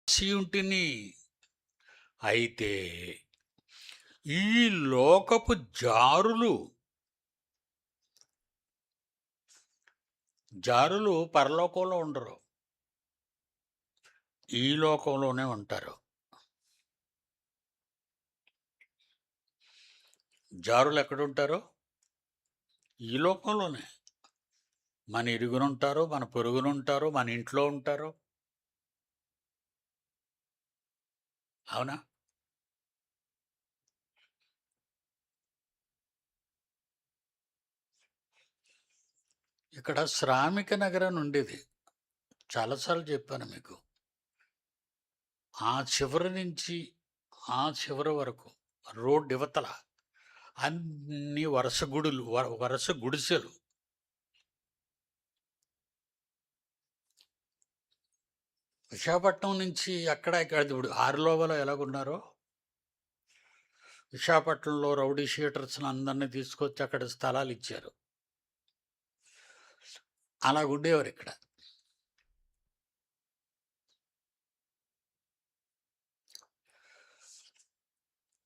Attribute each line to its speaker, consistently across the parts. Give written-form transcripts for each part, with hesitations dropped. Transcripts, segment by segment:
Speaker 1: రాసియుంటిని. అయితే ఈ లోకపు జారులు పరలోకంలో ఉండరు, ఈ లోకంలోనే ఉంటారు. జారులు ఎక్కడుంటారు? ఈ లోకంలోనే. మన ఇరుగునుంటారు, మన పొరుగునుంటారు, మన ఇంట్లో ఉంటారు. అవునా? ఇక్కడ శ్రామిక నగరం ఉండేది, చాలాసార్లు చెప్పాను మీకు. ఆ చివరి నుంచి ఆ చివరి వరకు రోడ్డు ఇవతల అన్ని వరుస గుడిసెలు. విశాఖపట్నం నుంచి అక్కడ ఇక్కడ ఇప్పుడు ఆరులోవలో ఎలాగున్నారో, విశాఖపట్నంలో రౌడీ షీటర్స్ని అందరినీ తీసుకొచ్చి అక్కడ స్థలాలు ఇచ్చారు. అలాగుండేవారు ఇక్కడ.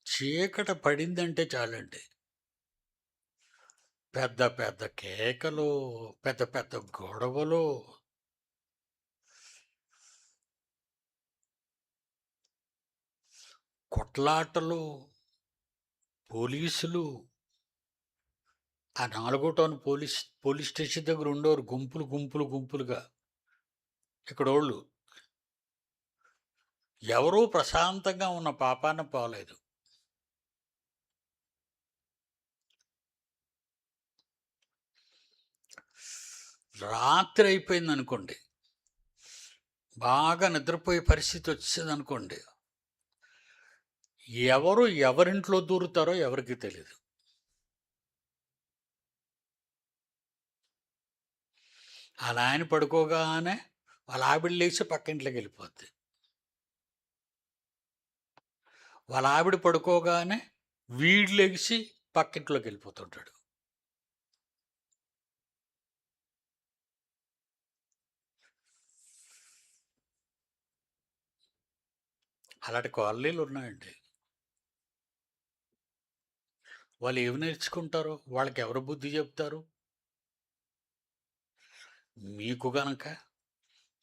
Speaker 1: చీకట పడిందంటే చాలండి, పెద్ద పెద్ద కేకలు, పెద్ద పెద్ద గొడవలు. కొట్లాటలు, పోలీసులు. ఆ 4వ టౌన్ పోలీస్ స్టేషన్ దగ్గర ఉండేవారు గుంపులుగా. ఇక్కడోళ్ళు ఎవరూ ప్రశాంతంగా ఉన్న పాపాన పోలేదు. రాత్రి అయిపోయింది అనుకోండి, బాగా నిద్రపోయే పరిస్థితి వచ్చింది అనుకోండి, ఎవరు ఎవరింట్లో దూరుతారో ఎవరికి తెలియదు. అలా ఆయన పడుకోగానే వాళ్ళ ఆవిడ లేచి పక్కింట్లోకి వెళ్ళిపోద్ది. వాళ్ళ ఆవిడ పడుకోగానే వీడు లేచి పక్కింట్లోకి వెళ్ళిపోతుంటాడు. అలాంటి కాలనీలు ఉన్నాయండి. వాళ్ళు ఏమి నేర్చుకుంటారు? వాళ్ళకి ఎవరు బుద్ధి చెప్తారు? మీకు గనక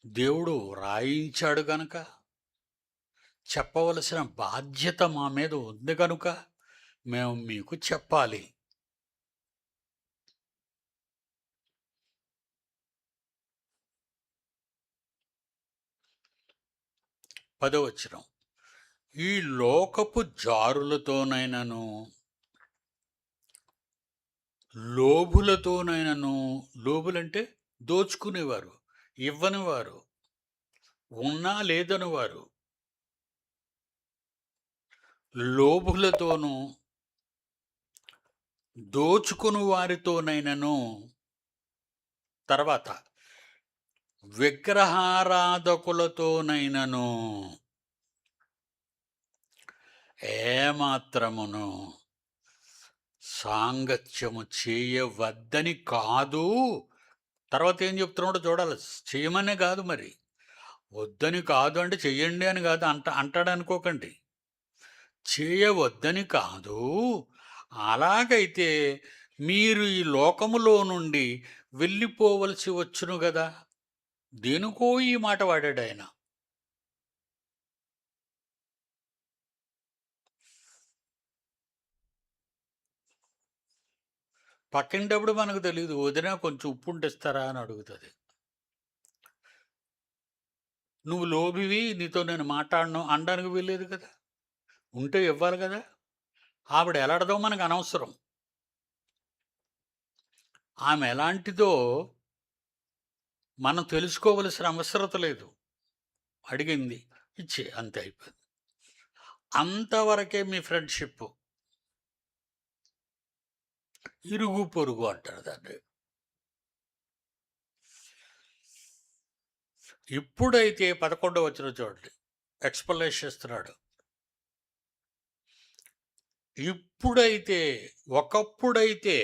Speaker 1: దేవుడు రాయించాడు గనక, చెప్పవలసిన బాధ్యత మా మీద ఉంది కనుక మేము మీకు చెప్పాలి. పదవచనం, ఈ లోకపు జారులతోనైనను లోబులతోనైనను, లోబులంటే దోచుకునేవారు, ఇవ్వనివారు, ఉన్నా లేదని వారు, లోబులతోనూ దోచుకుని వారితోనైనను, తర్వాత విగ్రహారాధకులతోనైనను ఏమాత్రమును సాంగత్యము చేయవద్దని కాదు. తర్వాత ఏం చెప్తున్నాడో చూడాలి. చేయమనే కాదు, మరి వద్దని కాదు అంటే చెయ్యండి అని కాదు అంటాడు అనుకోకండి. చేయవద్దని కాదు. అలాగైతే మీరు ఈ లోకములో నుండి వెళ్ళిపోవలసి వచ్చును కదా. దేనికో ఈ మాట వాడాడు ఆయన. పక్కింటప్పుడు మనకు తెలియదు, వదిన కొంచెం ఉప్పు ఉంటిస్తారా అని అడుగుతుంది. నువ్వు లోబివి, నీతో నేను మాట్లాడను అనడానికి వీల్లేదు కదా, ఉంటే ఇవ్వాలి కదా. ఆవిడ ఎలాంటిదో మనకు అనవసరం, ఆమె ఎలాంటిదో మనం తెలుసుకోవలసిన అవసరత లేదు. అడిగింది ఇచ్చే, అంతే, అయిపోయింది. అంతవరకే మీ ఫ్రెండ్షిప్. ఇరుగు పొరుగు అంటారు దాన్ని. ఇప్పుడైతే 11వ వచనం చూడండి, ఎక్స్‌ప్లనేషన్ ఇస్తున్నాడు. ఇప్పుడైతే, ఒకప్పుడైతే